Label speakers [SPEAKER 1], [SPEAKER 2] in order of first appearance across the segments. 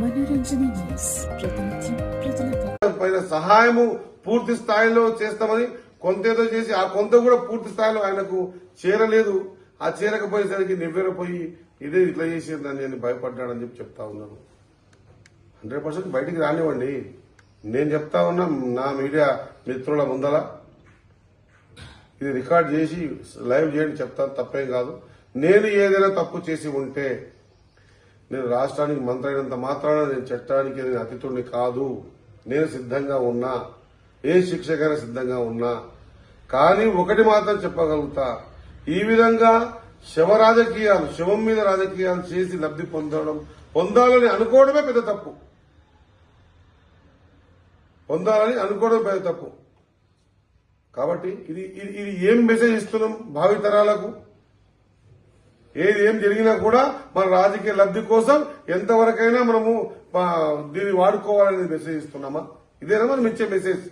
[SPEAKER 1] మనోరంజన news ప్రతినిత్యం
[SPEAKER 2] పైన సహాయము పూర్తి స్థాయిలో చేస్తామని కొంతేదో చేసి ఆ కొంత కూడా పూర్తి స్థాయిలో ఆయనకు చేరలేదు. ఆ చేరకపోయేసరికి నివ్వెరపోయి ఇదే ఇట్లా చేసిందని నేను భయపడ్డాడని చెప్పి చెప్తా ఉన్నాను. 100% బయటికి రానివ్వండి. నేను చెప్తా ఉన్నా నా మీడియా మిత్రుల ముందల ఇది రికార్డ్ చేసి లైవ్ చేయండి చెప్తాను, తప్పేం కాదు. నేను ఏదైనా తప్పు చేసి ఉంటే నేను రాష్ట్రానికి మంత్రి అయినంత మాత్రాన నేను చట్టానికి నేను అతిథుడిని కాదు. నేను సిద్ధంగా ఉన్నా, ఏ శిక్షకైనా సిద్ధంగా ఉన్నా. కానీ ఒకటి మాత్రం చెప్పగలుగుతా, ఈ విధంగా శవం మీద రాజకీయాలు చేసి లబ్ధి పొందాలని అనుకోవడమే పెద్ద తప్పు. కాబట్టి ఇది ఏం మెసేజ్ ఇస్తున్నాం భావితరాలకు? ఏం జరిగినా కూడా మన రాజకీయ లబ్ధి కోసం ఎంతవరకైనా మనము దీన్ని వాడుకోవాలని మెసేజ్ ఇస్తున్నామా? ఇదేనా మనం ఇచ్చే మెసేజ్?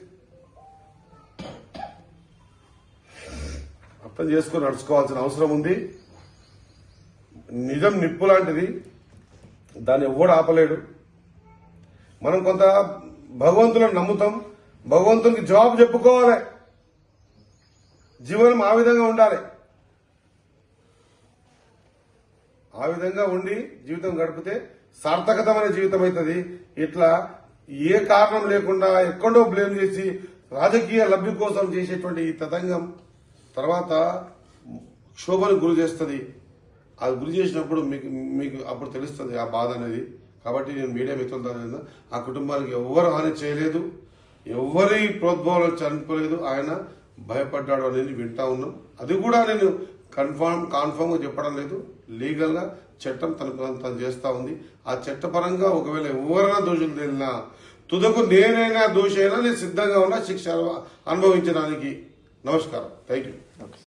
[SPEAKER 2] అర్థం చేసుకుని నడుచుకోవాల్సిన అవసరం ఉంది. నిజం నిప్పు లాంటిది, దాన్ని ఎవ్వడు ఆపలేడు. మనం కొంత భగవంతులను నమ్ముతాం, భగవంతునికి జవాబు చెప్పుకోవాలి. జీవనం ఆ విధంగా ఉండాలి. ఆ విధంగా ఉండి జీవితం గడిపితే సార్థకతమైన జీవితం అవుతుంది. ఇట్లా ఏ కారణం లేకుండా ఎక్కడో బ్లేమ్ చేసి రాజకీయ లబ్ధి కోసం చేసేటువంటి ఈ తతంగం తర్వాత క్షోభను గురి చేస్తుంది. అది గురి చేసినప్పుడు మీకు అప్పుడు తెలుస్తుంది ఆ బాధ అనేది. కాబట్టి నేను మీడియా మిత్రులతో ఆ కుటుంబానికి ఎవ్వరు హాని చేయలేదు, ఎవరి ప్రోద్భవాలు చనిపోలేదు. ఆయన భయపడ్డాడు అనేది వింటా ఉన్నాం. అది కూడా నేను కాన్ఫర్మ్ గా చెప్పడం లేదు. లీగల్ గా చట్టం తను చేస్తా ఉంది. ఆ చట్టపరంగా ఒకవేళ ఎవరైనా దోషులు తేలినా తుదకు నేనైనా దోషి అయినా నేను సిద్ధంగా ఉన్నా శిక్ష అనుభవించడానికి. నమస్కారం. Thank you.